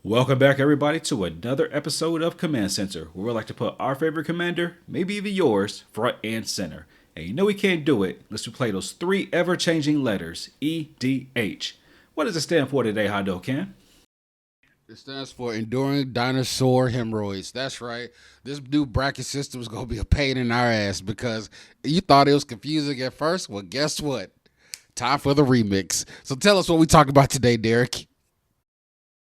Welcome back, everybody, to another episode of Command Center, where we like to put our favorite commander, maybe even yours, front and center. And you know we can't do it unless we play those three ever-changing letters, EDH. What does it stand for today, Hado Can? It stands for Enduring Dinosaur Hemorrhoids. That's right. This new bracket system is going to be a pain in our ass because you thought it was confusing at first. Well, guess what? Time for the remix. So tell us what we talk about today, Derek.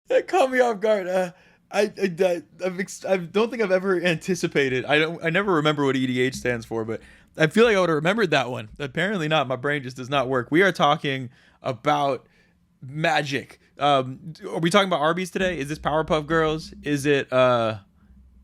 That caught me off guard. I don't think I've ever anticipated. I never remember what EDH stands for, but I feel like I would have remembered that one. Apparently not. My brain just does not work. We are talking about magic. Are we talking about Arby's today? Is this Powerpuff Girls? Is it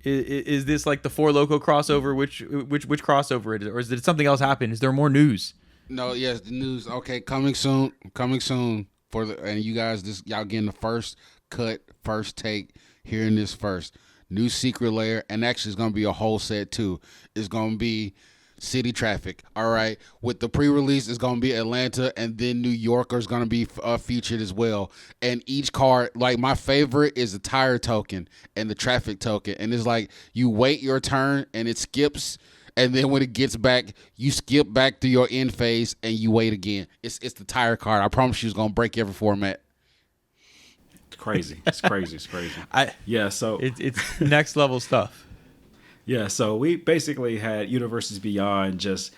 is this like the Four Loco crossover? Which crossover it is, or is it something else happen? Is there more news? No, yes, the news. Okay, coming soon. Coming soon for the and you guys. This y'all getting the first cut, first take, hearing this first. New secret layer, and actually it's gonna be a whole set too. It's gonna be city traffic. All right, with the pre-release, it's gonna be Atlanta, and then New York is gonna be featured as well. And each card, like my favorite, is the tire token and the traffic token, and it's like you wait your turn and it skips. And then when it gets back, you skip back to your end phase and you wait again. It's the tire card. I promise you, it's gonna break every format. It's crazy. It's crazy. It's crazy. Yeah, so It's next level stuff. Yeah, so we basically had Universes Beyond just,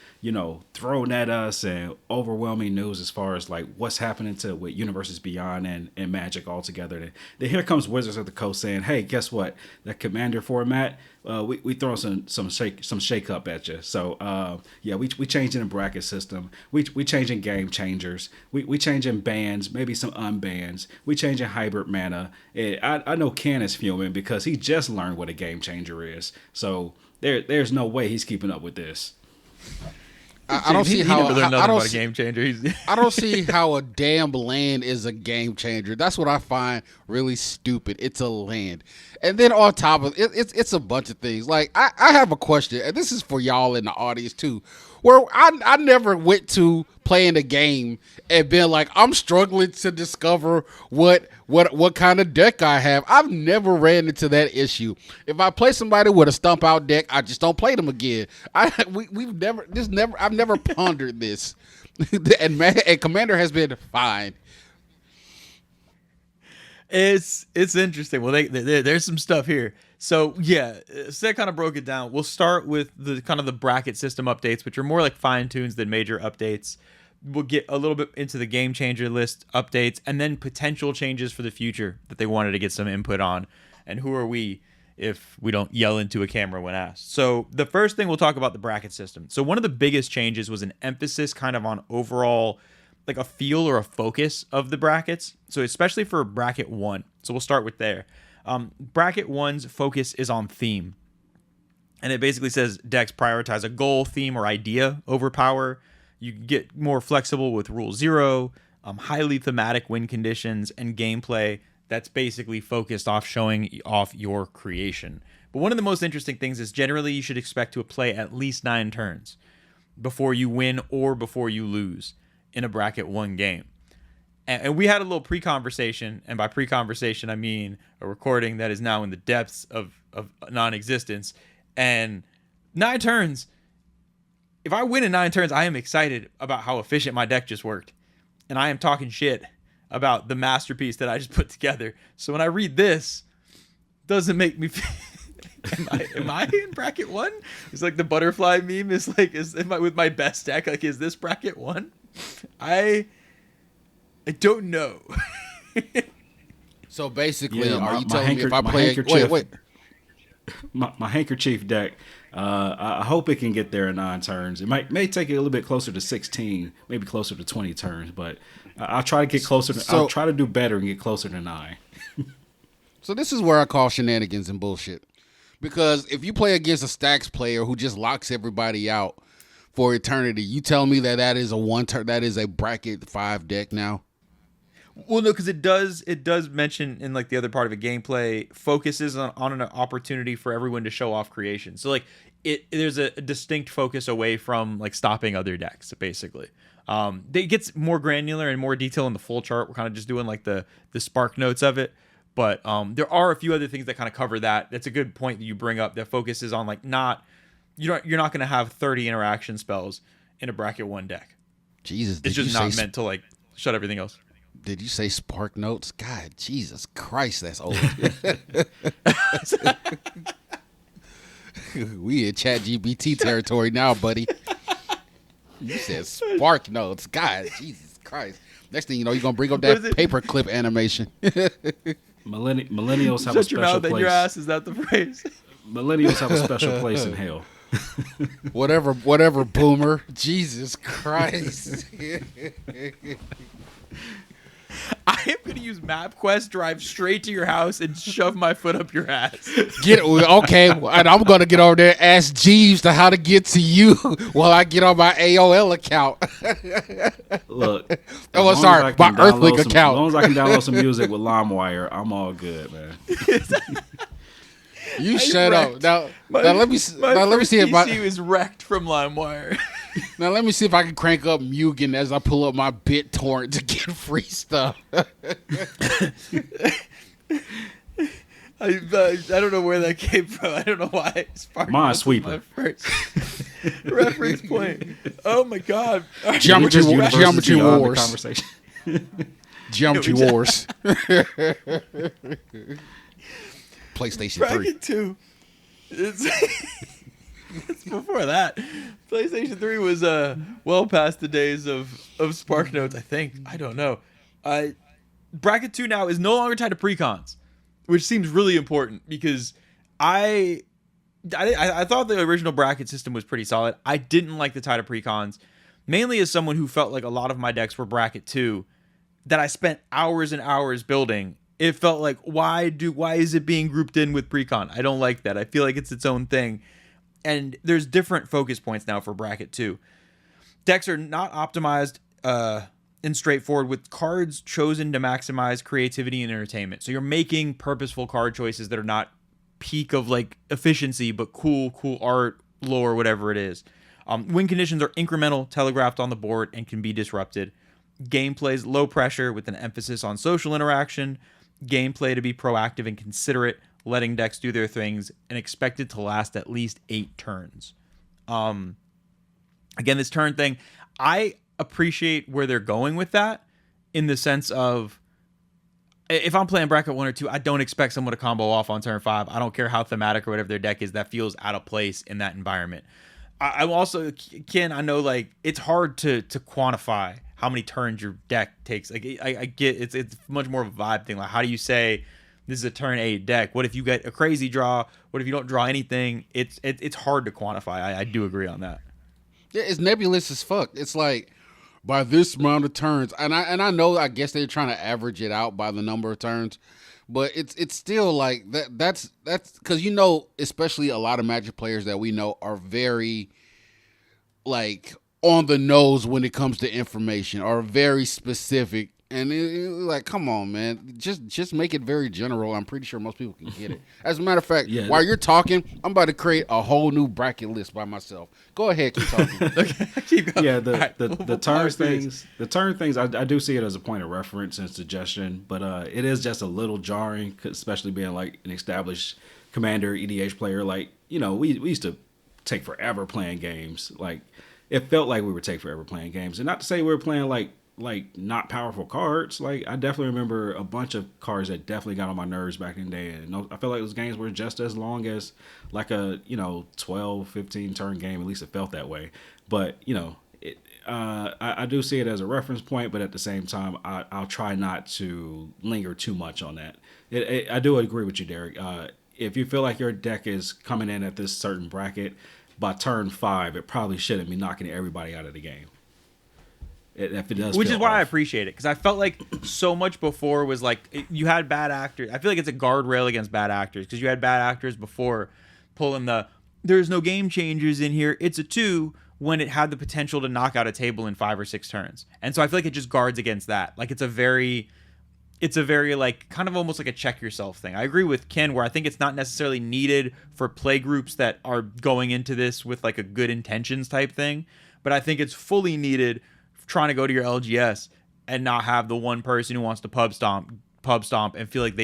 thrown at us and overwhelming news as far as like what's happening to with Universes Beyond and Magic altogether. Then here comes Wizards of the Coast saying, "Hey, guess what? That Commander format, we throwing some shake up at you." So yeah, we changing the bracket system. We changing game changers. We changing bans, maybe some unbans. We changing hybrid mana. I know Ken is fuming because he just learned what a game changer is. So there's no way he's keeping up with this. I don't see He how never learned I nothing don't about a see, game changer. I don't see how a damn land is a game changer. That's what I find really stupid. It's a land, and then on top of it, it's a bunch of things. Like I have a question, and this is for y'all in the audience too. Where I never went to playing a game and been like, I'm struggling to discover what kind of deck I have. I've never ran into that issue. If I play somebody with a stump out deck, I just don't play them again. I've never pondered this, and Commander has been fine. It's interesting. Well, there's some stuff here. So yeah, Seth kind of broke it down. We'll start with the kind of the bracket system updates, which are more like fine tunes than major updates. We'll get a little bit into the game changer list updates, and then potential changes for the future that they wanted to get some input on. And who are we if we don't yell into a camera when asked? So the first thing we'll talk about the bracket system. So one of the biggest changes was an emphasis kind of on overall like a feel or a focus of the brackets. So especially for bracket 1. So we'll start with there. Bracket 1's focus is on theme. And it basically says decks prioritize a goal, theme, or idea over power. You get more flexible with Rule 0, highly thematic win conditions, and gameplay that's basically focused off showing off your creation. But one of the most interesting things is generally you should expect to play at least 9 turns before you win or before you lose in a bracket 1 game. And we had a little pre-conversation, and by pre-conversation I mean a recording that is now in the depths of non-existence. And 9 turns, if I win in 9 turns, I am excited about how efficient my deck just worked. And I am talking shit about the masterpiece that I just put together. So when I read this, doesn't make me feel... Am I in bracket 1? It's like the butterfly meme is like, am I with my best deck? Like, is this bracket 1? I don't know. So basically, Yeah, are you telling me if I play? Wait. My handkerchief deck, I hope it can get there in 9 turns. It may take it a little bit closer to 16, maybe closer to 20 turns, but I'll try to get closer. I'll try to do better and get closer to 9. So this is where I call shenanigans and bullshit. Because if you play against a stacks player who just locks everybody out for eternity, you tell me that is a one turn, that is a bracket 5 deck now. Well, no, because it does mention in like the other part of it, gameplay focuses on an opportunity for everyone to show off creation. So like there's a distinct focus away from like stopping other decks, basically. It gets more granular and more detail in the full chart. We're kind of just doing like the spark notes of it. But there are a few other things that kind of cover that. That's a good point that you bring up. That focuses on like you're not going to have 30 interaction spells in a bracket 1 deck. Jesus, it's just not meant to like shut everything else. Did you say Spark Notes? God, Jesus Christ, that's old. We in ChatGPT territory now, buddy. You said Spark Notes. God, Jesus Christ. Next thing you know, you're going to bring up that paperclip animation. Millennials have Shut a special your mouth place. and your ass, is that the phrase? Millennials have a special place in hell. Whatever, boomer. Jesus Christ. I am going to use MapQuest, drive straight to your house, and shove my foot up your ass. Okay, and I'm going to get over there and ask Jeeves to how to get to you while I get on my AOL account. Look. My Earthlink account. As long as I can download some music with LimeWire, I'm all good, man. You shut up. Now let me see if my PC is wrecked from LimeWire. Now let me see if I can crank up Mugen as I pull up my BitTorrent to get free stuff. I don't know where that came from. I don't know why. Mine Sweeper. My first reference point. Oh my god. Geometry Wars. Conversation. Geometry Wars. PlayStation 3. Bracket 2. It's before that. PlayStation 3 was well past the days of SparkNotes, I think. I don't know. Bracket 2 now is no longer tied to precons, which seems really important because I thought the original bracket system was pretty solid. I didn't like the tie to precons, mainly as someone who felt like a lot of my decks were bracket 2 that I spent hours and hours building. It felt like, why is it being grouped in with precon? I don't like that. I feel like it's its own thing. And there's different focus points now for bracket 2. Decks are not optimized and straightforward with cards chosen to maximize creativity and entertainment. So you're making purposeful card choices that are not peak of like efficiency, but cool art, lore, whatever it is. Win conditions are incremental, telegraphed on the board, and can be disrupted. Gameplay is low pressure with an emphasis on social interaction. Gameplay to be proactive and considerate, letting decks do their things, and expected to last at least 8 turns. Again, this turn thing, I appreciate where they're going with that in the sense of if I'm playing bracket 1 or 2, I don't expect someone to combo off on turn 5. I don't care how thematic or whatever their deck is. That feels out of place in that environment. I'm also, Ken, I know like it's hard to quantify how many turns your deck takes. Like I get it's much more of a vibe thing. Like how do you say this is a turn 8 deck? What if you get a crazy draw? What if you don't draw anything? It's hard to quantify. I do agree on that. Yeah, it's nebulous as fuck. It's like by this amount of turns, and I know I guess they're trying to average it out by the number of turns, but it's still like that's because especially a lot of Magic players that we know are very like on the nose when it comes to information, are very specific. And like, come on, man, just make it very general. I'm pretty sure most people can get it. As a matter of fact, while you're talking, I'm about to create a whole new bracket list by myself. Go ahead, keep talking. Okay, keep going. Yeah, the turn things. The turn things. I do see it as a point of reference and suggestion, but it is just a little jarring, especially being like an established commander EDH player. Like we used to take forever playing games. Like it felt like we would take forever playing games, and not to say we were playing like not powerful cards. Like I definitely remember a bunch of cards that definitely got on my nerves back in the day, and I feel like those games were just as long as like a 12, 15 turn game. At least it felt that way. But I do see it as a reference point, but at the same time I'll try not to linger too much on that. I do agree with you, Derek. If you feel like your deck is coming in at this certain bracket by turn 5, it probably shouldn't be knocking everybody out of the game. If it does, which is why I appreciate it, because I felt like so much before was like you had bad actors. I feel like it's a guardrail against bad actors, because you had bad actors before pulling there's no game changers in here. It's a 2 when it had the potential to knock out a table in 5 or 6 turns, and so I feel like it just guards against that. Like it's a very like kind of almost like a check yourself thing. I agree with Ken where I think it's not necessarily needed for play groups that are going into this with like a good intentions type thing, but I think it's fully needed trying to go to your LGS and not have the one person who wants to pub stomp pub stomp and feel like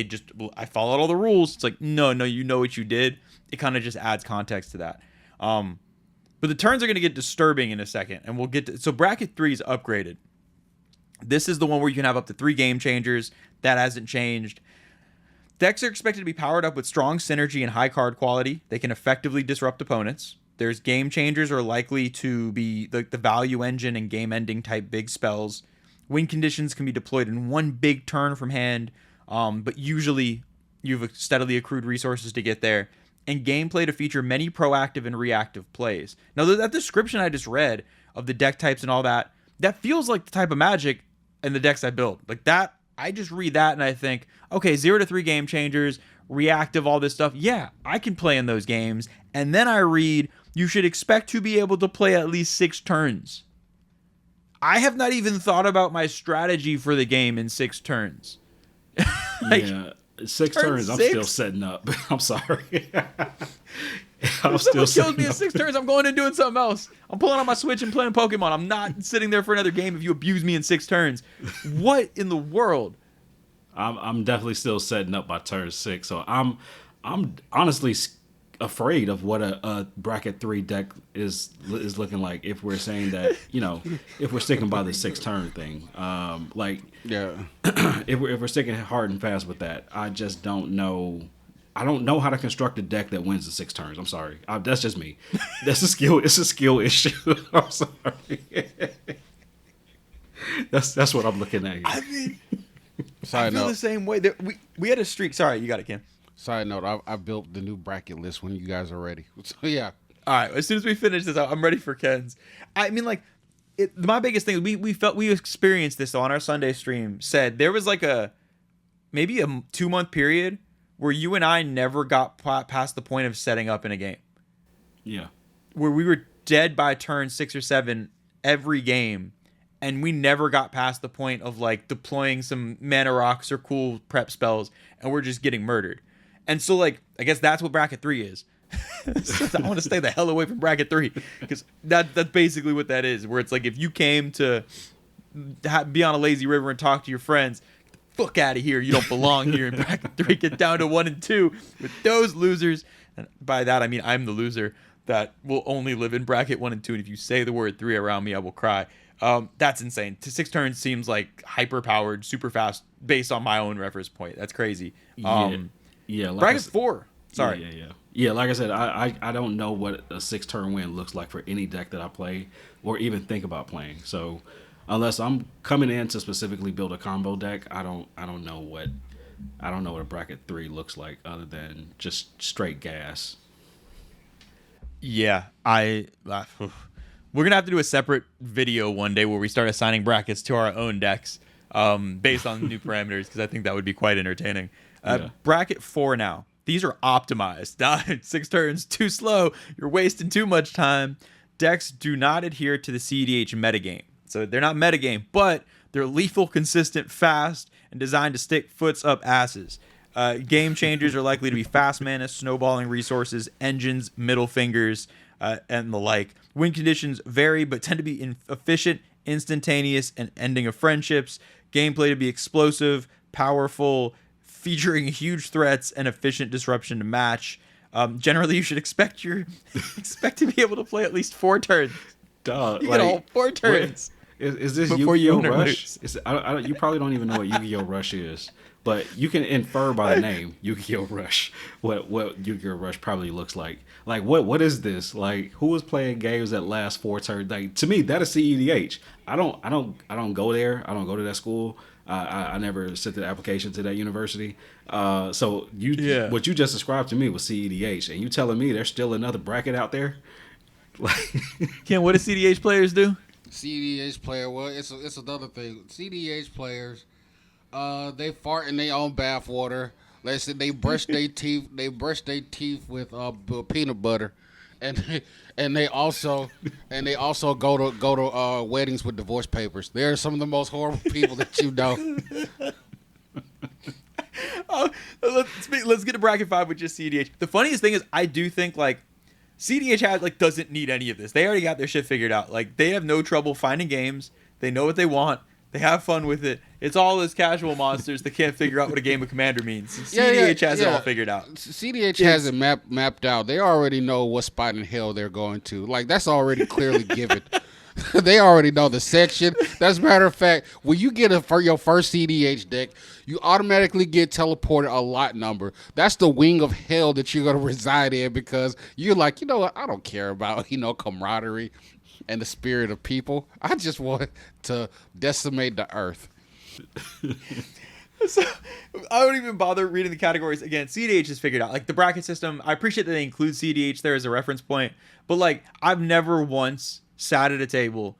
I followed all the rules. It's like, no, you know what you did. It kind of just adds context to that. But the turns are going to get disturbing in a second, and we'll get to, so bracket 3 is upgraded. This is the one where you can have up to 3 game changers. That hasn't changed. Decks are expected to be powered up with strong synergy and high card quality. They can effectively disrupt opponents. There's game changers are likely to be the value engine and game ending type big spells. Win conditions can be deployed in one big turn from hand, but usually you've steadily accrued resources to get there. And gameplay to feature many proactive and reactive plays. Now, that description I just read of the deck types and all that, that feels like the type of Magic and the decks I build. Like that, I just read that and I think, okay, 0 to 3 game changers, reactive, all this stuff. Yeah, I can play in those games. And then I read, you should expect to be able to play at least 6 turns. I have not even thought about my strategy for the game in 6 turns. Yeah, 6 turns, I'm still setting up. I'm sorry. I'm if someone kills me in 6 turns, I'm going and doing something else. I'm pulling on my Switch and playing Pokemon. I'm not sitting there for another game if you abuse me in 6 turns. What in the world? I'm definitely still setting up by turn 6. So I'm honestly afraid of what a bracket 3 deck is looking like if we're saying that, if we're sticking by the 6 turn thing. If we're sticking hard and fast with that, I just don't know. I don't know how to construct a deck that wins the 6 turns. I'm sorry. That's just me. That's a skill. It's a skill issue. I'm sorry. That's what I'm looking at here. I mean, I feel the same way. We had a streak. Sorry, you got it, Kim. Side note, I built the new bracket list when you guys are ready. So, yeah. All right. As soon as we finish this out, I'm ready for Ken's. I mean, like, my biggest thing is we experienced this on our Sunday stream. Said there was like maybe a 2-month period where you and I never got past the point of setting up in a game. Yeah. Where we were dead by turn 6 or 7 every game, and we never got past the point of like deploying some mana rocks or cool prep spells, and we're just getting murdered. And so, like, I guess that's what bracket 3 is. I want to stay the hell away from bracket 3 because that's basically what that is. Where it's like if you came to be on a lazy river and talk to your friends, get the fuck out of here. You don't belong here in bracket 3. Get down to 1 and 2 with those losers. And by that I mean I'm the loser that will only live in bracket 1 and 2. And if you say the word 3 around me, I will cry. That's insane. 6 turns seems like hyper powered, super fast, based on my own reference point. That's crazy. Yeah, like bracket 4. Sorry. Yeah. Like I said, I don't know what a 6 turn win looks like for any deck that I play or even think about playing. So unless I'm coming in to specifically build a combo deck, I don't know what a bracket 3 looks like other than just straight gas. Yeah, we're gonna have to do a separate video one day where we start assigning brackets to our own decks based on new parameters because I think that would be quite entertaining. Bracket 4 now. These are optimized. 6 turns, too slow. You're wasting too much time. Decks do not adhere to the CEDH metagame. So they're not metagame, but they're lethal, consistent, fast, and designed to stick foots up asses. Game changers are likely to be fast mana, snowballing resources, engines, middle fingers, and the like. Win conditions vary, but tend to be efficient, instantaneous, and ending of friendships. Gameplay to be explosive, powerful, featuring huge threats and efficient disruption to match. Generally, you should expect to be able to play at least 4 turns. Duh, you get all 4 turns. Is this Yu-Gi-Oh! Rush? You probably don't even know what Yu-Gi-Oh! Rush is, but you can infer by the name Yu-Gi-Oh! Rush what Yu-Gi-Oh! Rush probably looks like. Like what is this? Like who is playing games that last 4 turns? Like to me, that is CEDH. I don't go there. I don't go to that school. I never sent the application to that university. So what you just described to me was CEDH, and you telling me there's still another bracket out there? Like, Ken, what do CEDH players do? CEDH player, well, it's another thing. CEDH players, they fart in their own bathwater. Let's say they brush their teeth. They brush their teeth with peanut butter, and they also go to weddings with divorce papers. They're some of the most horrible people that you know. Let's get to bracket 5 with just CEDH. The funniest thing is I do think like CEDH doesn't need any of this. They already got their shit figured out. Like they have no trouble finding games. They know what they want. They have fun with it. It's all those casual monsters that can't figure out what a game of Commander means. Yeah, CEDH has it all figured out. CDH has it mapped out. They already know what spot in hell they're going to. Like, that's already clearly given. They already know the section. As a matter of fact, when you get for your first CDH deck, you automatically get teleported a lot number. That's the wing of hell that you're going to reside in, because you're like, you know what? I don't care about, camaraderie and the spirit of people. I just want to decimate the earth. So, I don't even bother reading the categories. Again, CEDH is figured out. Like, the bracket system, I appreciate that they include CEDH there as a reference point, but like, I've never once sat at a table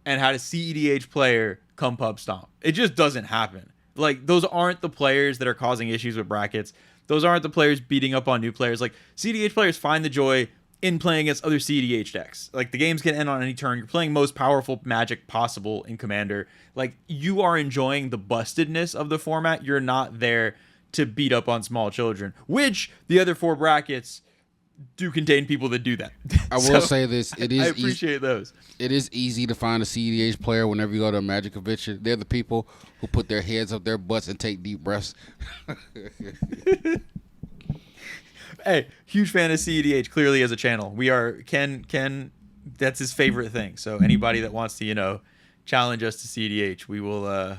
and had a CEDH player come pub stomp. It just doesn't happen. Like, those aren't the players that are causing issues with brackets. Those aren't the players beating up on new players. Like, CEDH players find the joy in playing against other CEDH decks. Like, the games can end on any turn. You're playing most powerful Magic possible in Commander. Like, you are enjoying the bustedness of the format. You're not there to beat up on small children, which the other 4 brackets do contain people that do that. I will say this: it is. I appreciate those. It is easy to find a CEDH player whenever you go to a Magic convention. They're the people who put their heads up their butts and take deep breaths. Hey, huge fan of CEDH, clearly, as a channel. We are Ken. That's his favorite thing. So anybody that wants to, challenge us to CEDH, we will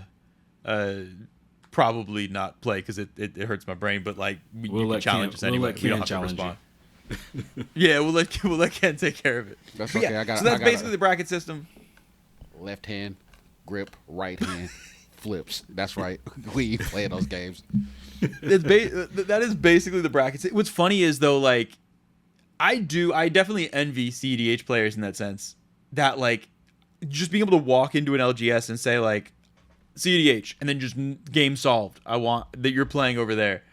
probably not play, because it hurts my brain. But like, you can challenge us anyway. We don't have to respond. Yeah, we'll let Ken take care of it. That's okay. Yeah, so that's basically the bracket system. Left hand grip, right hand flips. That's right. We play those games. That is basically the brackets. What's funny is, though, like, I definitely envy CEDH players in that sense. That, like, just being able to walk into an LGS and say, like, CEDH, and then just game solved. I want that you're playing over there,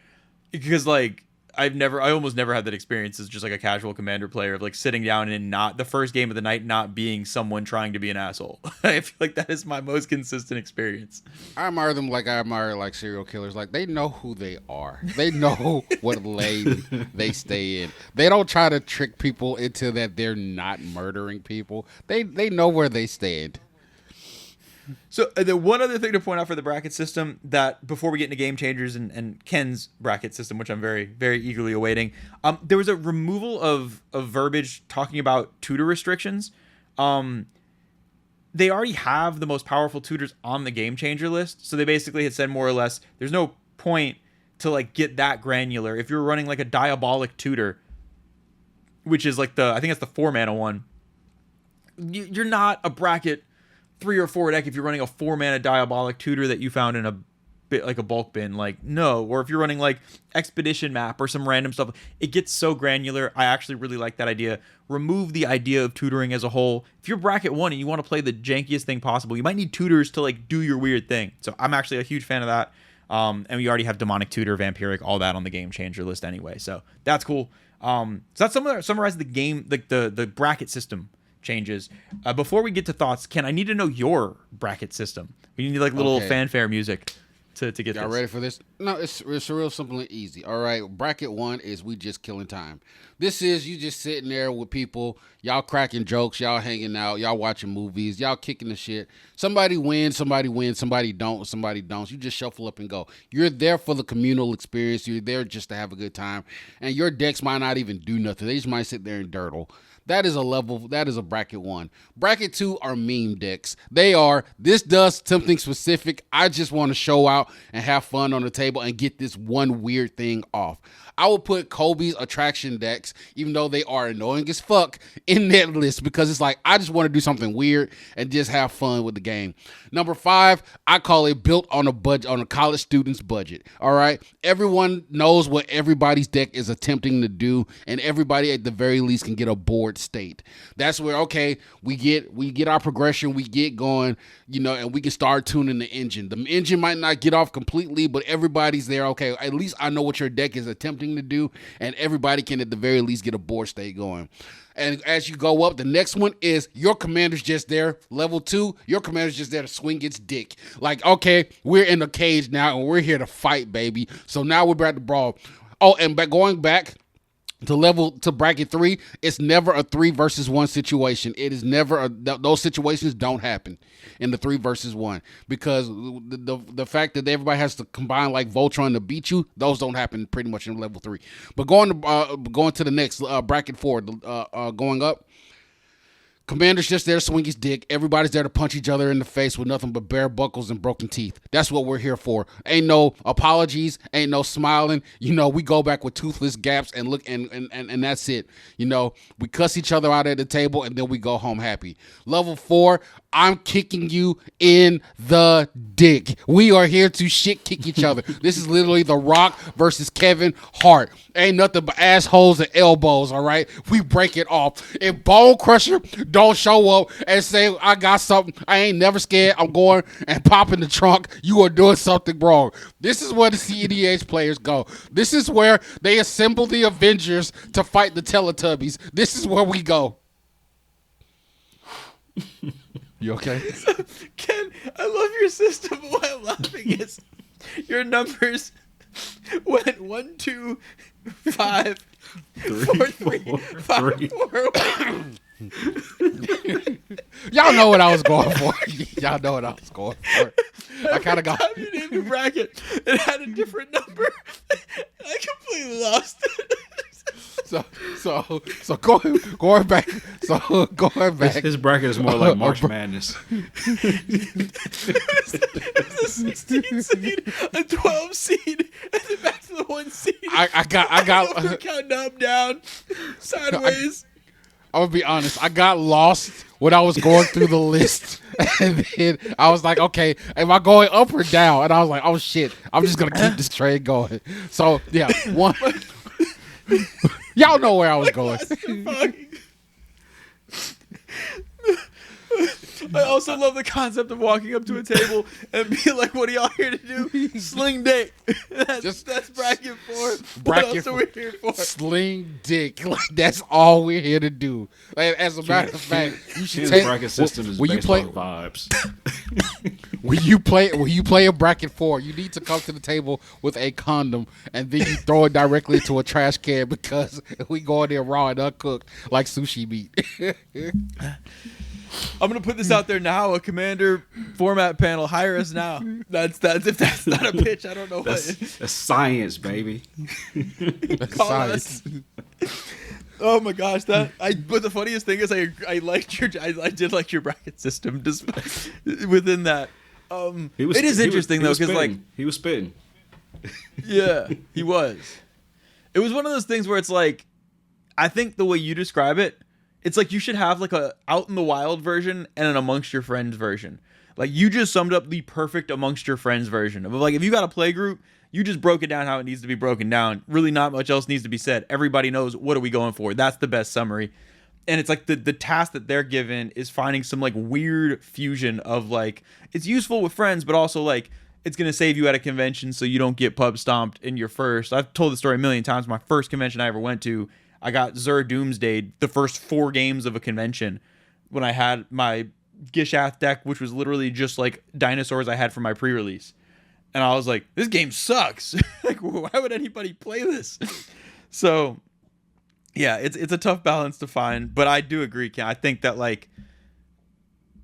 because like, I almost never had that experience as just like a casual Commander player, of like sitting down and not the first game of the night not being someone trying to be an asshole. I feel like that is my most consistent experience. I admire them like I admire like serial killers. Like, they know who they are. They know what lane they stay in. They don't try to trick people into that they're not murdering people. They know where they stand. So the one other thing to point out for the bracket system, that before we get into game changers and Ken's bracket system, which I'm very, very eagerly awaiting, there was a removal of verbiage talking about tutor restrictions. They already have the most powerful tutors on the game changer list, so they basically had said more or less, there's no point to like get that granular. If you're running like a diabolic tutor, which is like I think that's the 4-mana one, you're not a bracket 3 or 4 deck if you're running a 4-mana diabolic tutor that you found in a bit like a bulk bin. Like, no. Or if you're running like expedition map or some random stuff, it gets so granular. I actually really like that idea. Remove the idea of tutoring as a whole. If you're bracket 1 and you want to play the jankiest thing possible, you might need tutors to like do your weird thing. So I'm actually a huge fan of that. And we already have demonic tutor, vampiric, all that on the game changer list anyway. So that's cool. So that's summarize the game, like the bracket system changes. Before we get to thoughts, Ken, I need to know your bracket system. We need like little fanfare music to get Y'all this. ready for this? No, it's real simple and easy. All right, bracket 1 is we just killing time. This is you just sitting there with people, y'all cracking jokes, y'all hanging out, y'all watching movies, y'all kicking the shit. Somebody wins, somebody don't. You just shuffle up and go. You're there for the communal experience. You're there just to have a good time. And your decks might not even do nothing. They just might sit there and dirtle. That is a bracket 1. Bracket 2 are meme decks. This does something specific. I just want to show out and have fun on the table and get this one weird thing off. I will put Kobe's attraction decks, even though they are annoying as fuck, in that list, because it's like, I just want to do something weird and just have fun with the game. Number 5, I call it built on a budget, on a college student's budget. All right. Everyone knows what everybody's deck is attempting to do, and everybody at the very least can get a board state. That's where, okay, we get our progression, we get going, and we can start tuning the engine. The engine might not get off completely, but everybody's there. Okay, at least I know what your deck is attempting to do, and everybody can at the very least get a board state going. And as you go up, the next one is your commander's just there. Level 2, your commander's just there to swing its dick. Like, okay, we're in the cage now, and we're here to fight, baby. So now we're about to brawl. Oh, and going back, to bracket 3, it's never a 3 versus 1 situation. It is never those situations don't happen in the 3 versus 1 because the fact that everybody has to combine like Voltron to beat you, those don't happen pretty much in level 3. But going to the next bracket 4, going up. Commander's just there to swing his dick. Everybody's there to punch each other in the face with nothing but bare buckles and broken teeth. That's what we're here for. Ain't no apologies. Ain't no smiling. We go back with toothless gaps and look and that's it. We cuss each other out at the table and then we go home happy. Level 4, I'm kicking you in the dick. We are here to shit kick each other. This is literally The Rock versus Kevin Hart. Ain't nothing but assholes and elbows, all right? We break it off. If Bone Crusher don't show up and say, I got something, I ain't never scared, I'm going and pop in the trunk, you are doing something wrong. This is where the CEDH players go. This is where they assemble the Avengers to fight the Teletubbies. This is where we go. You okay? Ken, I love your system. What I'm laughing is your numbers went 1, 2, 5, 4, 3, 5, 4. Y'all know what I was going for. Y'all know what I was going for. I kind of got. You named your bracket. It had a different number. I completely lost it. So going back. So going back. His bracket is more like March Madness. It was a 16 seed, a 12 seed, and then back to the 1 seed. I got counting up, down, sideways. I'm gonna be honest. I got lost when I was going through the list, and then I was like, "Okay, am I going up or down?" And I was like, "Oh shit, I'm just gonna keep this train going." So yeah, one. Y'all know where I was going. I also love the concept of walking up to a table and be like, "What are y'all here to do? Sling dick." That's bracket 4. What else are we here for? Sling dick. Like that's all we're here to do. Like, as a matter of fact, you should His take bracket system is based on vibes. When you play a bracket 4, you need to come to the table with a condom and then you throw it directly into a trash can because we go in there raw and uncooked like sushi meat. I'm gonna put this out there now. A Commander format panel. Hire us now. That's if that's not a pitch, I don't know what. That's science, baby. Call Science. us. Oh my gosh, but the funniest thing is I did like your bracket system just within that. It is interesting though because like he was spitting. Yeah, he was. It was one of those things where it's like, I think the way you describe it, it's like you should have like a out in the wild version and an amongst your friends version. Like you just summed up the perfect amongst your friends version of like if you got a play group, you just broke it down how it needs to be broken down. Really not much else needs to be said. Everybody knows what are we going for. That's the best summary. And it's like the task that they're given is finding some like weird fusion of like it's useful with friends, but also like it's going to save you at a convention so you don't get pub stomped in your first. I've told the story a million times. My first convention I ever went to, I got Zur Doomsday the first 4 games of a convention when I had my Gishath deck, which was literally just like dinosaurs I had for my pre-release. And I was like, this game sucks. Like, why would anybody play this? So, yeah, it's a tough balance to find. But I do agree, Ken. I think that like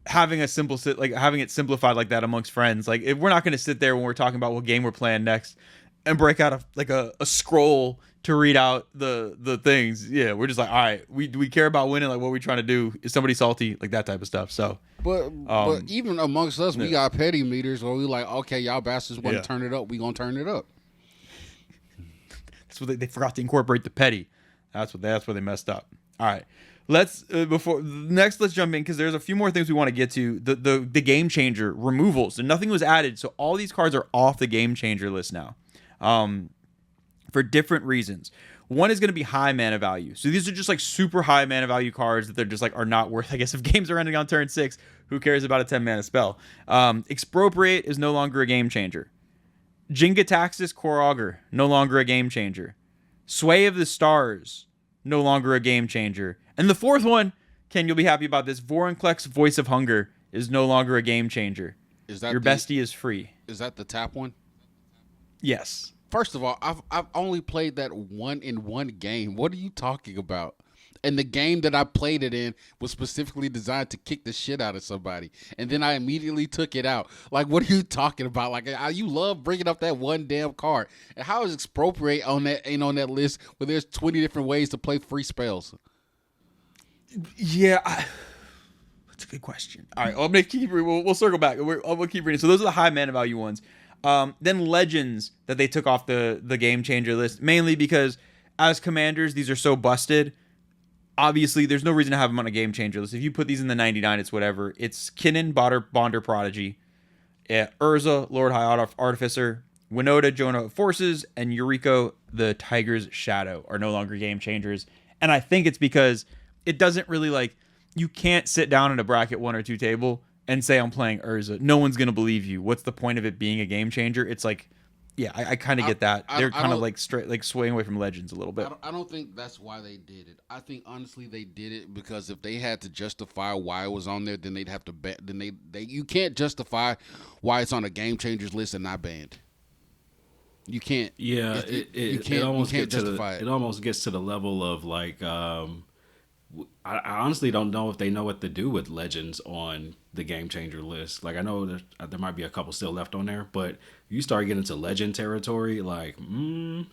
having it simplified like that amongst friends, like if we're not going to sit there when we're talking about what game we're playing next and break out a scroll to read out the things. Yeah, we're just like, all right, we care about winning. Like, what are we trying to do? Is somebody salty? Like that type of stuff. So, but even amongst us, we got petty meters where we like, okay, y'all bastards want to turn it up, we gonna turn it up. That's what they forgot to incorporate the petty. That's where they messed up. All right, let's let's jump in because there's a few more things we want to get to. The game changer removals and nothing was added, so all these cards are off the game changer list now. For different reasons. One is going to be high mana value. So these are just like super high mana value cards that they're just like are not worth. I guess if games are ending on turn 6, who cares about a 10 mana spell? Expropriate is no longer a game changer. Jingataxis Core Augur, no longer a game changer. Sway of the Stars, no longer a game changer. And the fourth one, Ken, you'll be happy about this. Vorinclex Voice of Hunger is no longer a game changer. Is that your bestie is free? Is that the tap one? Yes. First of all, I've only played that in one game. What are you talking about? And the game that I played it in was specifically designed to kick the shit out of somebody, and then I immediately took it out. Like, what are you talking about? Like, you love bringing up that one damn card, and how is expropriate on that ain't on that list where there's 20 different ways to play free spells? Yeah, that's a good question. All right, well, I'm gonna keep. We'll circle back. We'll keep reading. So those are the high mana value ones. Then legends that they took off the game changer list, mainly because as commanders, these are so busted. Obviously, there's no reason to have them on a game changer list. If you put these in the 99, it's whatever. It's Kinnan, Bonder Prodigy, Urza, Lord High Artificer, Winota, Jonah of Forces, and Yuriko, the Tiger's Shadow, are no longer game changers. And I think it's because it doesn't really, like, you can't sit down at a bracket 1 or 2 table and say I'm playing Urza. No one's going to believe you. What's the point of it being a game changer? It's like, yeah, I kind of get that. They're kind of like straight, like swaying away from legends a little bit. I don't think that's why they did it. I think honestly they did it because if they had to justify why it was on there, then they'd have to ban. Then they you can't justify why it's on a game changers list and not banned. You can't. Yeah, it almost justify it. It almost gets to the level of like. I honestly don't know if they know what to do with legends on the game changer list. Like, I know there might be a couple still left on there, but you start getting into legend territory. Like,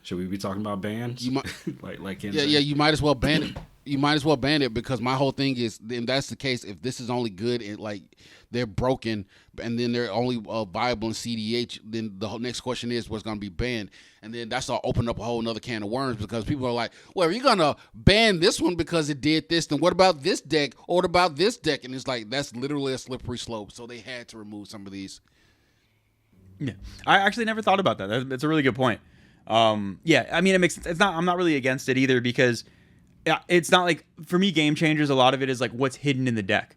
should we be talking about bans? You might, like Ken yeah, said? yeah. You might as well ban it. You might as well ban it because my whole thing is, if that's the case, if this is only good and like they're broken and then they're only viable in CEDH, then the whole next question is what's going to be banned, and then that's all open up a whole another can of worms because people are like, well, if you're going to ban this one because it did this, then what about this deck or what about this deck? And it's like that's literally a slippery slope. So they had to remove some of these. Yeah, I actually never thought about that. That's a really good point. Yeah, I mean, it makes it's not. I'm not really against it either because it's not like for me game changers. A lot of it is like what's hidden in the deck.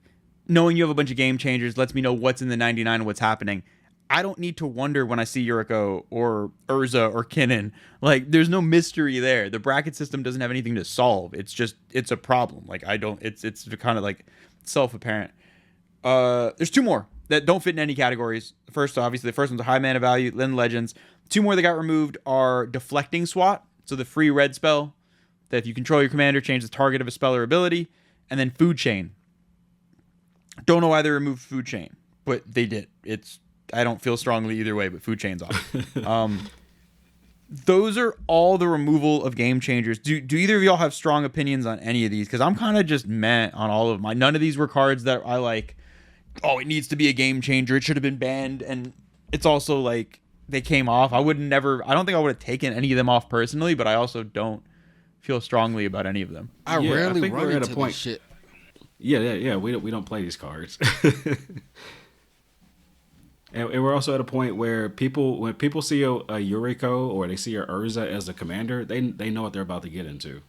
Knowing you have a bunch of game changers lets me know what's in the 99 and what's happening. I don't need to wonder when I see Yuriko or Urza or Kinnan. Like, there's no mystery there. The bracket system doesn't have anything to solve. It's just it's a problem. Like it's kind of like self-apparent. There's 2 more that don't fit in any categories. First, obviously, the first one's a high mana value, then legends. 2 more that got removed are deflecting SWAT, so the free red spell that if you control your commander, change the target of a spell or ability, and then food chain. Don't know why they removed food chain, but they did. I don't feel strongly either way, but food chain's off. Those are all the removal of game changers. Do either of y'all have strong opinions on any of these? Because I'm kind of just meh on all of mine. None of these were cards that I like, oh, it needs to be a game changer. It should have been banned. And it's also like they came off. I don't think I would have taken any of them off personally, but I also don't feel strongly about any of them. I rarely run into this shit. Yeah. We don't play these cards. And we're also at a point where when people see a Yuriko or they see a Urza as a commander, they know what they're about to get into.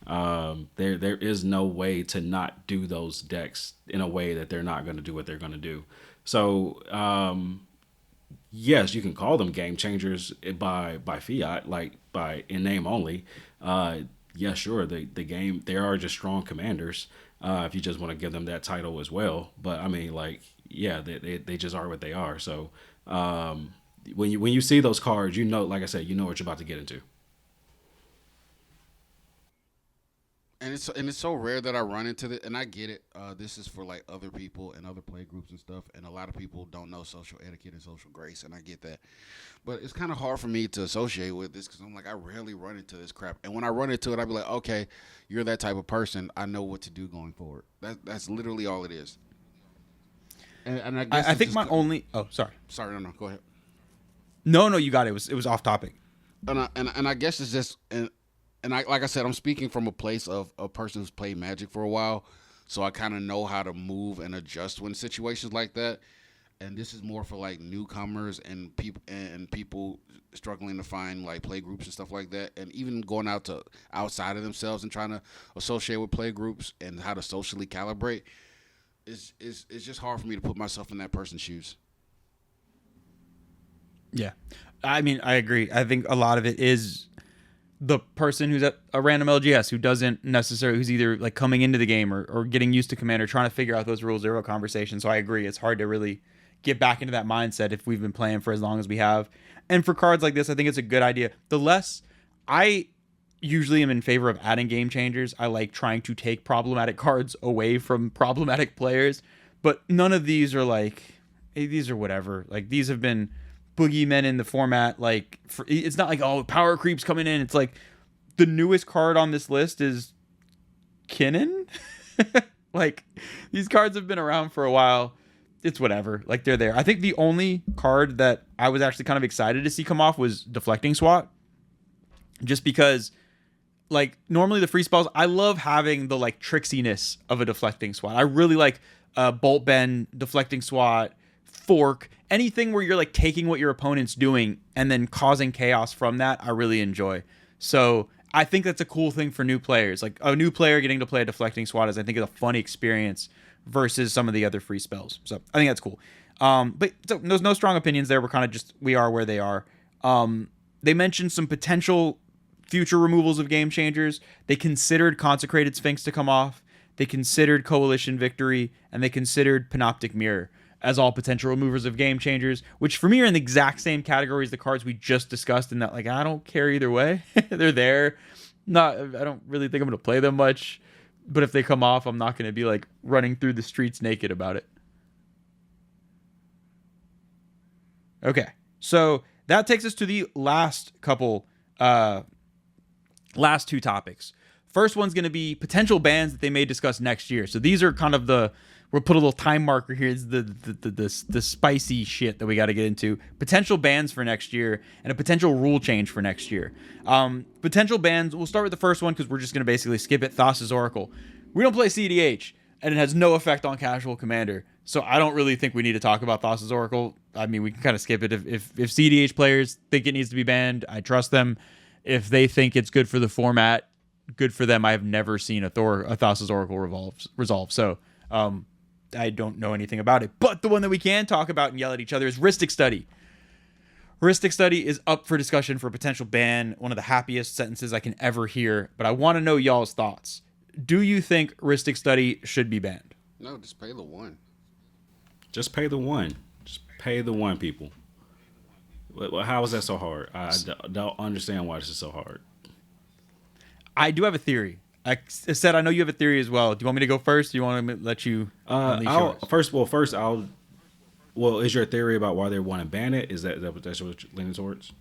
There is no way to not do those decks in a way that they're not going to do what they're going to do. So yes, you can call them game changers by fiat, like by in name only. Yeah, sure. The game, they are just strong commanders. If you just want to give them that title as well, but I mean, like, yeah, they just are what they are. So when you see those cards, you know, like I said, you know what you're about to get into. And it's so rare that I run into it, and I get it. This is for like other people and other play groups and stuff, and a lot of people don't know social etiquette and social grace, and I get that. But it's kind of hard for me to associate with this because I'm like, I rarely run into this crap, and when I run into it, I be like, okay, you're that type of person. I know what to do going forward. That's literally all it is. And I guess I think my only. Oh, sorry. Sorry, no, go ahead. No, you got it. It was off topic. And I guess it's just and I, like I said, I'm speaking from a place of a person who's played Magic for a while, so I kind of know how to move and adjust when situations like that. And this is more for like newcomers and people struggling to find like play groups and stuff like that, and even going outside of themselves and trying to associate with play groups and how to socially calibrate. It's just hard for me to put myself in that person's shoes. Yeah, I mean, I agree. I think a lot of it is the person who's at a random LGS who's either like coming into the game or getting used to Commander, trying to figure out those rule zero conversations. So I agree. It's hard to really get back into that mindset if we've been playing for as long as we have. And for cards like this, I think it's a good idea. I usually am in favor of adding game changers. I like trying to take problematic cards away from problematic players, but none of these are like, hey, these are whatever. Like, these have been boogeymen in the format. Like, it's not like, oh, power creeps coming in. It's like the newest card on this list is Kinnan. Like, these cards have been around for a while. It's whatever. Like, they're there. I think the only card that I was actually kind of excited to see come off was Deflecting Swat. Just because, like, normally the free spells, I love having the, like, tricksiness of a Deflecting Swat. I really like Bolt Bend, Deflecting Swat, Fork, anything where you're, like, taking what your opponent's doing and then causing chaos from that, I really enjoy. So I think that's a cool thing for new players. Like, a new player getting to play a Deflecting Swat is, I think, is a fun experience versus some of the other free spells. So I think that's cool. But so, there's no strong opinions there. We're kind of just, we are where they are. They mentioned some potential future removals of game changers. They considered Consecrated Sphinx to come off. They considered Coalition Victory, and they considered Panoptic Mirror as all potential removers of game changers, which for me are in the exact same category as the cards we just discussed, in that, like, I don't care either way. They're there. I don't really think I'm going to play them much, but if they come off, I'm not going to be, like, running through the streets naked about it. Okay, so that takes us to the last two topics. First one's going to be potential bans that they may discuss next year. So these are kind of we'll put a little time marker here. It's the spicy shit that we got to get into. Potential bans for next year and a potential rule change for next year. Potential bans, we'll start with the first one because we're just going to basically skip it. Thassa's Oracle. We don't play CEDH, and it has no effect on Casual Commander. So I don't really think we need to talk about Thassa's Oracle. I mean, we can kind of skip it. If CEDH players think it needs to be banned, I trust them. If they think it's good for the format, good for them. I have never seen a Thassa's Oracle resolve. So I don't know anything about it. But the one that we can talk about and yell at each other is Rhystic Study. Rhystic Study is up for discussion for a potential ban. One of the happiest sentences I can ever hear. But I want to know y'all's thoughts. Do you think Rhystic Study should be banned? No, just pay the one. Just pay the one. Just pay the one, people. Well, how is that so hard? I don't understand why this is so hard. I do have a theory. I said I know you have a theory as well. Do you want me to go first? Do you want me to let you? First, is your theory about why they want to ban it? Is that what you're leaning towards?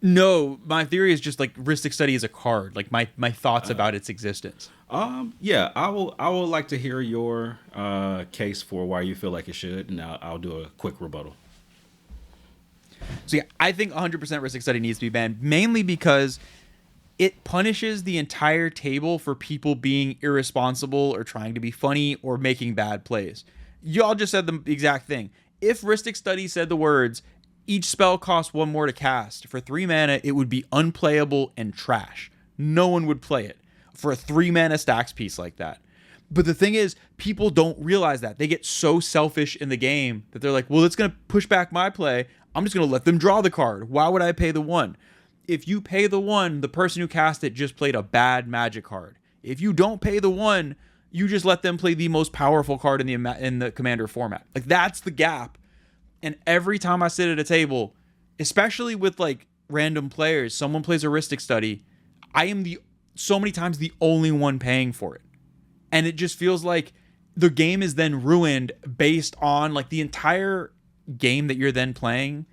No, my theory is just like Rhystic Study is a card. Like my thoughts about its existence. Yeah, I will like to hear your case for why you feel like it should, and I'll do a quick rebuttal. So yeah, I think 100% Rhystic Study needs to be banned, mainly because it punishes the entire table for people being irresponsible or trying to be funny or making bad plays. Y'all just said the exact thing. If Rhystic Study said the words, each spell costs 1 more to cast, for 3 mana, it would be unplayable and trash. No one would play it for a 3 mana stacks piece like that. But the thing is, people don't realize that. They get so selfish in the game that they're like, well, it's going to push back my play. I'm just going to let them draw the card. Why would I pay the 1? If you pay the 1, the person who cast it just played a bad Magic card. If you don't pay the 1, you just let them play the most powerful card in the Commander format. Like, that's the gap. And every time I sit at a table, especially with like random players, someone plays a Rhystic Study, I am so many times the only one paying for it. And it just feels like the game is then ruined based on like the entire game that you're then playing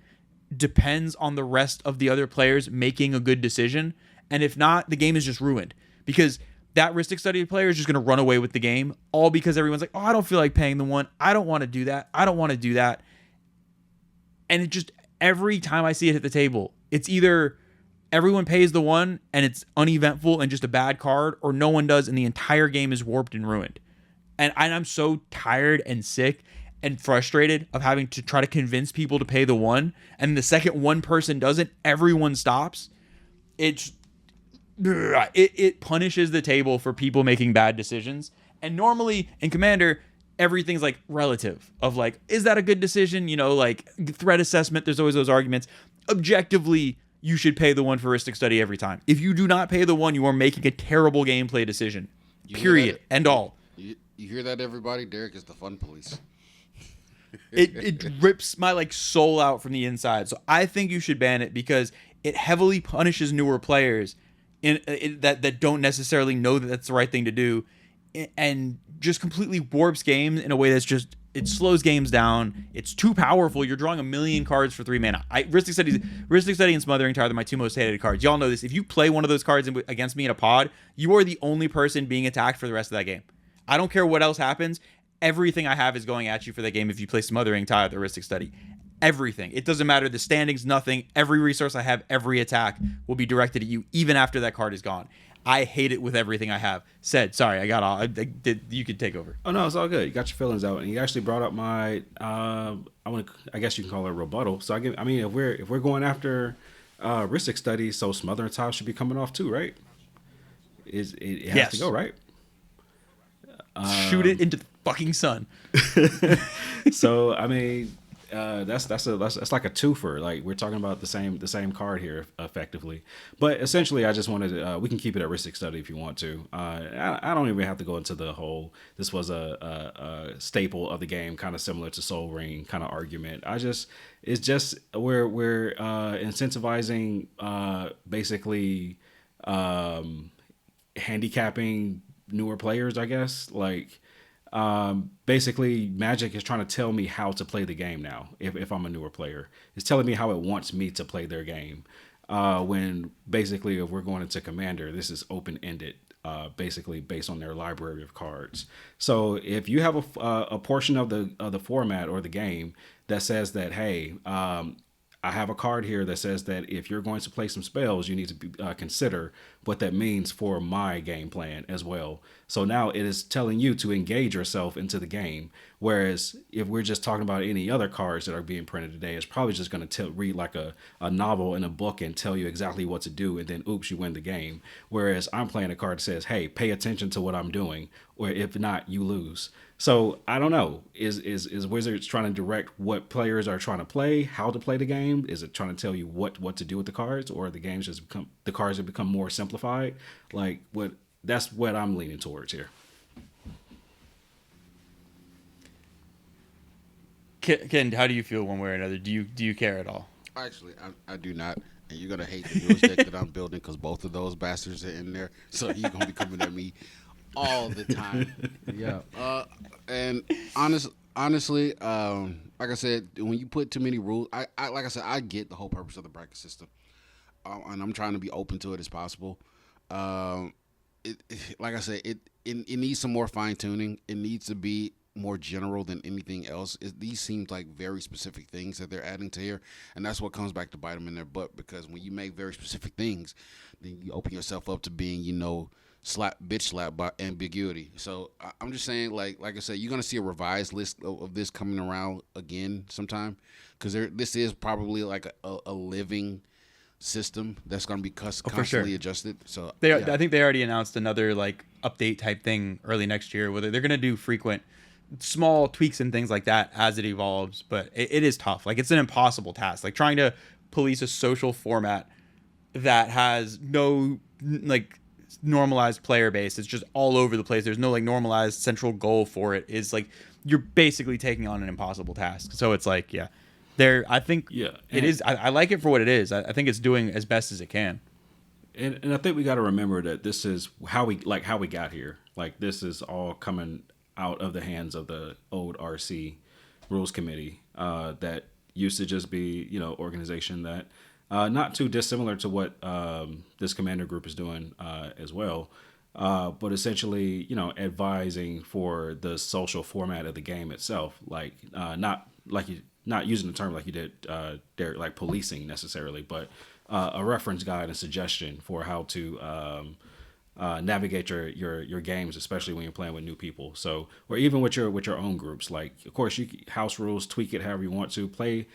depends on the rest of the other players making a good decision. And if not, the game is just ruined because that Rhystic Study player is just going to run away with the game, all because everyone's like, oh, I don't feel like paying the 1. I don't want to do that. I don't want to do that. And it just, every time I see it at the table, it's either everyone pays the 1 and it's uneventful and just a bad card, or no one does and the entire game is warped and ruined. And I'm so tired and sick and frustrated of having to try to convince people to pay the 1, and the second one person doesn't, everyone stops. It punishes the table for people making bad decisions. And normally in Commander, everything's like relative of like, is that a good decision? You know, like threat assessment, there's always those arguments. Objectively, you should pay the 1 for Rhystic Study every time. If you do not pay the 1, you are making a terrible gameplay decision. Period. End all. You hear that, everybody? Derek is the fun police. It rips my like soul out from the inside. So I think you should ban it because it heavily punishes newer players that don't necessarily know that that's the right thing to do, and just completely warps games in a way that's just, it slows games down. It's too powerful. You're drawing 1,000,000 cards for 3 mana. Rhystic Study and Smothering Tire are my 2 most hated cards. Y'all know this. If you play one of those cards against me in a pod, you are the only person being attacked for the rest of that game. I don't care what else happens. Everything I have is going at you for that game if you play Smothering Tire or Rhystic Study. Everything. It doesn't matter. The standings, nothing. Every resource I have, every attack will be directed at you, even after that card is gone. I hate it with everything I have. Sorry, I got all. You could take over. Oh no, it's all good. You got your feelings out, and you actually brought up my. I guess you can call it a rebuttal. So if we're going after Rhystic Study, so Smothering Tile should be coming off too, right? It has to go, right? Shoot it into the fucking sun. So that's like a twofer. Like we're talking about the same card here effectively, but essentially I just wanted to, we can keep it at Rhystic Study if you want to. I don't even have to go into the whole this was a staple of the game, kind of similar to Soul Ring kind of argument. It's just we're incentivizing basically handicapping newer players, I guess. Like basically Magic is trying to tell me how to play the game now. If I'm a newer player, it's telling me how it wants me to play their game. When basically if we're going into Commander, this is open-ended, basically based on their library of cards. So if you have a portion of the format or the game that says that, hey, I have a card here that says that if you're going to play some spells, you need to consider what that means for my game plan as well. So now it is telling you to engage yourself into the game. Whereas if we're just talking about any other cards that are being printed today, it's probably just going to read like a novel in a book and tell you exactly what to do. And then, oops, you win the game. Whereas I'm playing a card that says, hey, pay attention to what I'm doing. Or if not, you lose. So I don't know. Is Wizards trying to direct what players are trying to play, how to play the game? Is it trying to tell you what to do with the cards, or the cards have become more simplified? Like that's what I'm leaning towards here. Ken, how do you feel one way or another? Do you care at all? Actually, I do not. And you're gonna hate the newest deck that I'm building because both of those bastards are in there. So you're gonna be coming at me all the time. Yeah. And honestly, like I said, when you put too many rules, I like I said, I get the whole purpose of the bracket system, and I'm trying to be open to it as possible. Like I said, it needs some more fine tuning. It needs to be more general than anything else. These seem like very specific things that they're adding to here, and that's what comes back to bite them in their butt. Because when you make very specific things, then you open yourself up to being, bitch slap by ambiguity. So I'm just saying, like I said, you're gonna see a revised list of this coming around again sometime, because this is probably like a living system that's gonna be constantly adjusted. So I think they already announced another like update type thing early next year, where they're gonna do frequent small tweaks and things like that as it evolves. But it is tough. Like it's an impossible task. Like trying to police a social format that has no like normalized player base. It's just all over the place. There's no like normalized central goal for it. Is like you're basically taking on an impossible task. So it's like, yeah, I think it is. I like it for what it is. I think it's doing as best as it can. And I think we got to remember that this is how we got here. Like this is all coming out of the hands of the old RC rules committee that used to just be, organization that not too dissimilar to what this commander group is doing as well. But essentially, advising for the social format of the game itself, like not using the term like you did, Derek, like policing necessarily, but a reference guide and suggestion for how to navigate your games, especially when you're playing with new people. So, or even with your own groups. Like, of course, you house rules, tweak it however you want to. Play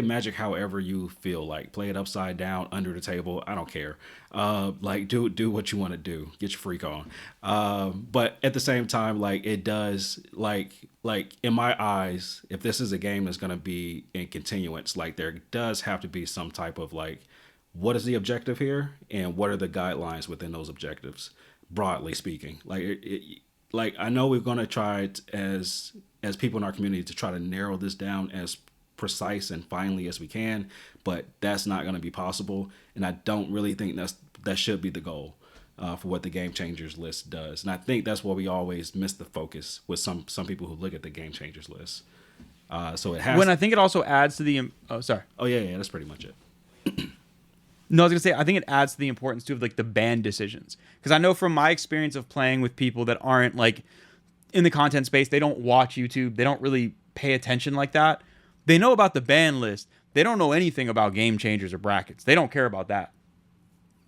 Magic however you feel like. Play it upside down, under the table. I don't care. Like, do what you want to do. Get your freak on. But at the same time, like it does, like in my eyes, if this is a game that's gonna be in continuance, like there does have to be some type of like, what is the objective here, and what are the guidelines within those objectives, broadly speaking. Like like I know we're gonna try it as as people in our community to try to narrow this down as precise and finely as we can, but that's not going to be possible. And I don't really think that should be the goal for what the Game Changers list does. And I think that's where we always miss the focus with some people who look at the Game Changers list. So it has. When I think it also adds to the. Oh, sorry. Oh yeah, that's pretty much it. No, I was gonna say I think it adds to the importance too of like the ban decisions, because I know from my experience of playing with people that aren't like in the content space, they don't watch YouTube, they don't really pay attention like that. They know about the ban list, they don't know anything about Game Changers or brackets. They don't care about that,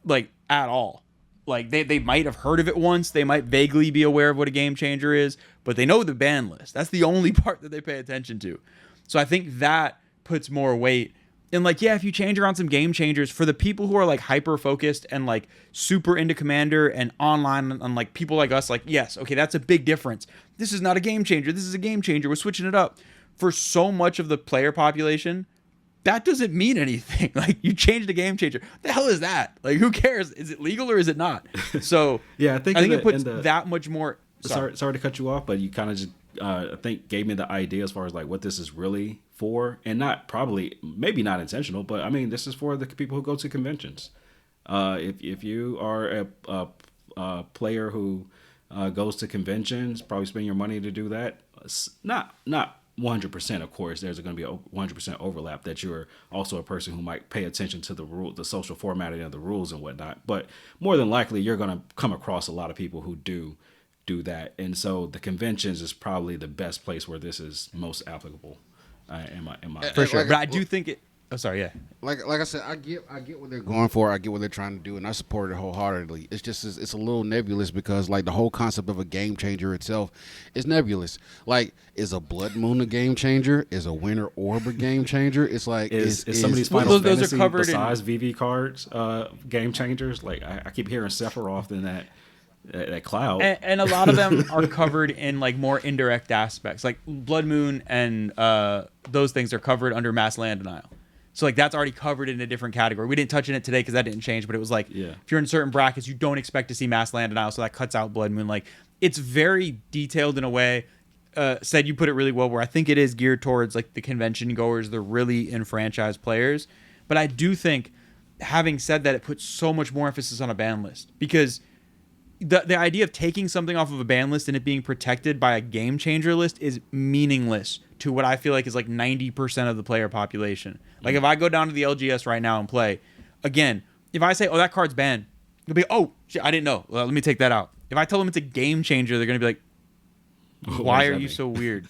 like at all. Like they might have heard of it once, they might vaguely be aware of what a Game Changer is, but they know the ban list. That's the only part that they pay attention to. So I think that puts more weight. And like, yeah, if you change around some Game Changers for the people who are like hyper focused and like super into Commander and online, and like people like us, like, yes, okay, that's a big difference. This is not a Game Changer. This is a Game Changer. We're switching it up. For so much of the player population, that doesn't mean anything. Like, you changed a Game Changer. What the hell is that? Like, who cares? Is it legal or is it not? So yeah, I think it puts that much more. Sorry to cut you off, but you kind of just I think gave me the idea as far as like what this is really for, and maybe not intentional, but I mean this is for the people who go to conventions. If you are a player who goes to conventions, probably spend your money to do that. Not 100%, of course. There's going to be a 100% overlap that you're also a person who might pay attention to the social formatting of the rules and whatnot. But more than likely, you're going to come across a lot of people who do that, and so the conventions is probably the best place where this is most applicable. For sure, like, but I do think it. Oh, sorry, yeah. Like I said, I get what they're going for. I get what they're trying to do, and I support it wholeheartedly. It's just it's a little nebulous because like the whole concept of a Game Changer itself is nebulous. Like, is a Blood Moon a game changer? Is a Winter Orb a game changer? It's like is some of these Final those Fantasy are covered besides VV cards game changers? Like I keep hearing Sephiroth in that cloud, and a lot of them are covered in like more indirect aspects, like Blood Moon and those things are covered under Mass Land Denial. So like that's already covered in a different category. We didn't touch on it today because that didn't change, but it was like if you're in certain brackets, you don't expect to see Mass Land Denial, so that cuts out Blood Moon. Like, it's very detailed in a way. Said you put it really well, where I think it is geared towards like the convention goers, the really enfranchised players. But I do think, having said that, it puts so much more emphasis on a ban list, because the idea of taking something off of a ban list and it being protected by a Game Changer list is meaningless to what I feel like is like 90% of the player population. Like, if I go down to the LGS right now and play, again, if I say, oh, that card's banned, they'll be, oh, shit, I didn't know. Well, let me take that out. If I tell them it's a Game Changer, they're going to be like, why are you so weird?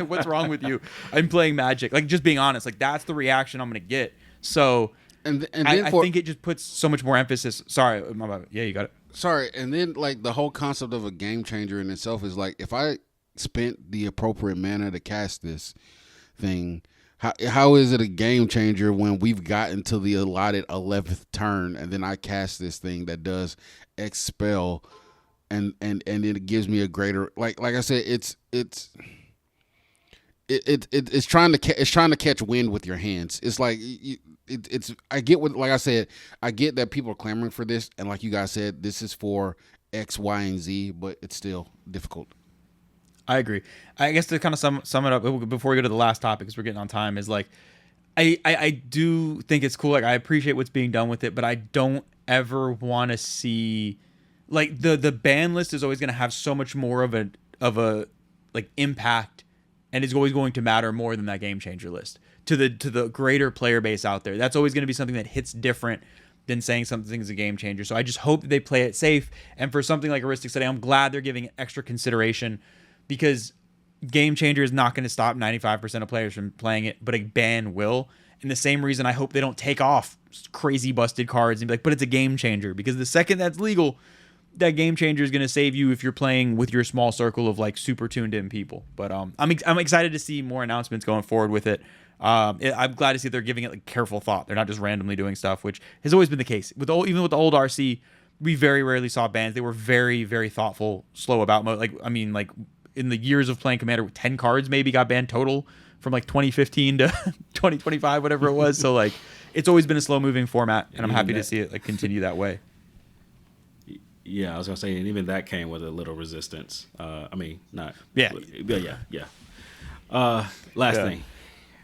What's wrong with you? I'm playing Magic. Like, just being honest, like, that's the reaction I'm going to get. So I think it just puts so much more emphasis. Sorry, my bad. Yeah, you got it. Sorry, and then like the whole concept of a Game Changer in itself is like, if I spent the appropriate mana to cast this thing, how is it a Game Changer when we've gotten to the allotted 11th turn and then I cast this thing that does expel and it gives me a greater, like I said, it's trying to catch wind with your hands. It's like I get what, like I said, I get that people are clamoring for this, and like you guys said, this is for X, Y, and Z, but it's still difficult. I agree. I guess to kind of sum it up before we go to the last topic, because we're getting on time, is like, I do think it's cool. Like, I appreciate what's being done with it, but I don't ever want to see, like, the ban list is always going to have so much more of a like impact, and is always going to matter more than that Game Changer list to the greater player base out there. That's always going to be something that hits different than saying something is a Game Changer. So I just hope that they play it safe. And for something like a Rhystic Study, I'm glad they're giving it extra consideration, because Game Changer is not going to stop 95% of players from playing it, but a ban will. And the same reason I hope they don't take off crazy busted cards and be like, but it's a Game Changer, because the second that's legal, that Game Changer is going to save you if you're playing with your small circle of like super tuned in people. But I'm excited to see more announcements going forward with it. I'm glad to see they're giving it like careful thought. They're not just randomly doing stuff, which has always been the case. Even with the old RC, we very rarely saw bans. They were very, very thoughtful, slow about mode. Like, I mean, like in the years of playing Commander, 10 cards maybe got banned total from like 2015 to 2025, whatever it was. So like, it's always been a slow moving format, and I'm happy to see it like continue that way. Yeah, I was gonna say, and even that came with a little resistance. I mean, not. Yeah. But yeah. Last thing.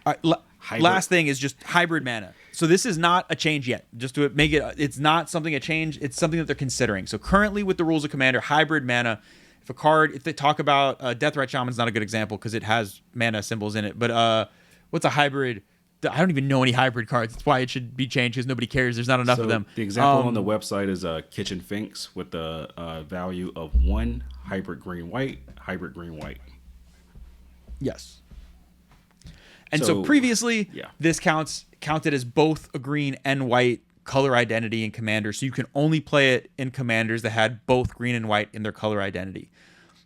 All right, last thing is just hybrid mana. So this is not a change yet. Just to make it, it's not something a change. It's something that they're considering. So currently with the rules of Commander, hybrid mana, if they talk about Deathrat Shaman's not a good example because it has mana symbols in it. But what's a hybrid? I don't even know any hybrid cards. That's why it should be changed because nobody cares. There's not enough of them. The example on the website is Kitchen Finks with the value of 1 hybrid green white. Yes. And so previously, this counted as both a green and white color identity in Commander. So you can only play it in Commanders that had both green and white in their color identity.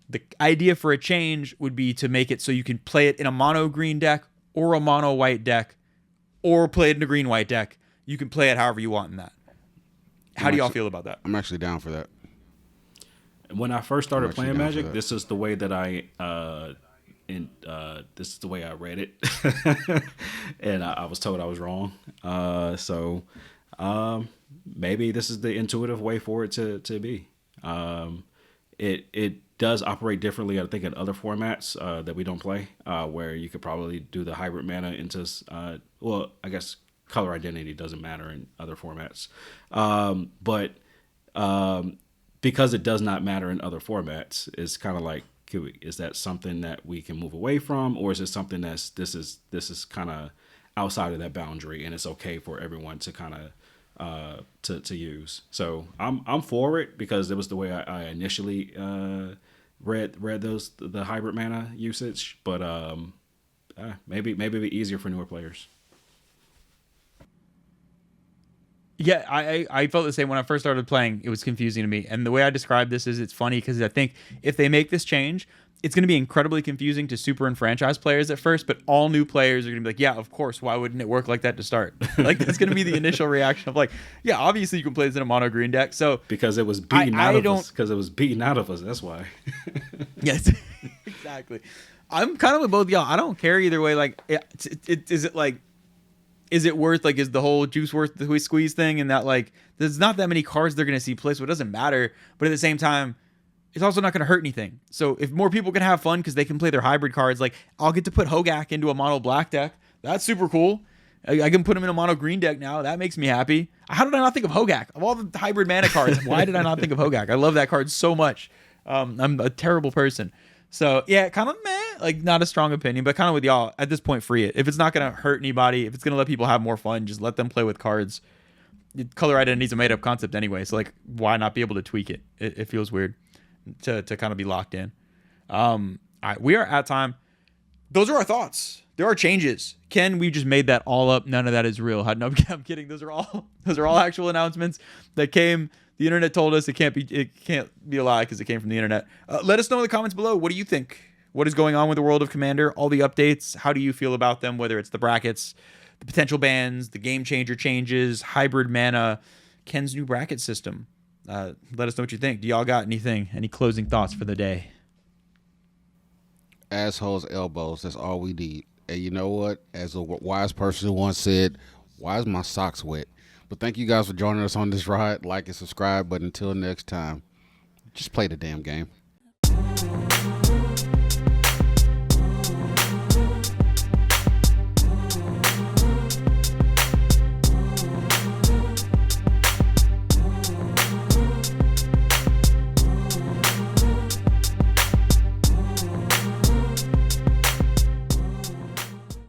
The idea for a change would be to make it so you can play it in a mono green deck or a mono white deck or play it in a green white deck. You can play it however you want in that. How do y'all feel about that? I'm actually down for that. When I first started playing Magic, this is the way that this is the way I read it, and I was told I was wrong. So maybe this is the intuitive way for it to be. It does operate differently, I think, in other formats that we don't play, where you could probably do the hybrid mana into. Well, I guess color identity doesn't matter in other formats, but because it does not matter in other formats, it's kind of like. Is that something that we can move away from, or is it something this is kind of outside of that boundary, and it's okay for everyone to kind of to use? So I'm for it because it was the way I initially read the hybrid mana usage, but maybe it'd be easier for newer players. Yeah, I felt the same when I first started playing. It was confusing to me. And the way I describe this is it's funny because I think if they make this change, it's going to be incredibly confusing to super and franchise players at first, but all new players are going to be like, yeah, of course. Why wouldn't it work like that to start? Like, that's going to be the initial reaction of like, yeah, obviously you can play this in a mono green deck. So because it was beaten out of us. That's why. Yes, exactly. I'm kind of with both y'all. I don't care either way. Like, is it worth, like, is the whole juice worth the squeeze thing? And that, like, there's not that many cards they're going to see play, so it doesn't matter. But at the same time, it's also not going to hurt anything. So if more people can have fun because they can play their hybrid cards, like, I'll get to put Hogak into a mono black deck. That's super cool. I can put him in a mono green deck now. That makes me happy. How did I not think of Hogak? Of all the hybrid mana cards, why did I not think of Hogak? I love that card so much. I'm a terrible person. So, yeah, kind of meh. Like, not a strong opinion, but kind of with y'all, at this point, free it. If it's not going to hurt anybody, if it's going to let people have more fun, just let them play with cards. Color identity is a made-up concept anyway, so, like, why not be able to tweak it? It feels weird to kind of be locked in. All right, we are at time. Those are our thoughts. There are changes. Ken, we just made that all up. None of that is real. No, I'm kidding. Those are all actual announcements that came. The internet told us it can't be a lie because it came from the internet. Let us know in the comments below. What do you think? What is going on with the world of Commander? All the updates. How do you feel about them? Whether it's the brackets, the potential bans, the game changer changes, hybrid mana, Ken's new bracket system. Let us know what you think. Do y'all got anything? Any closing thoughts for the day? Assholes, elbows. That's all we need. And you know what? As a wise person once said, why is my socks wet? But thank you guys for joining us on this ride. Like and subscribe. But until next time, just play the damn game.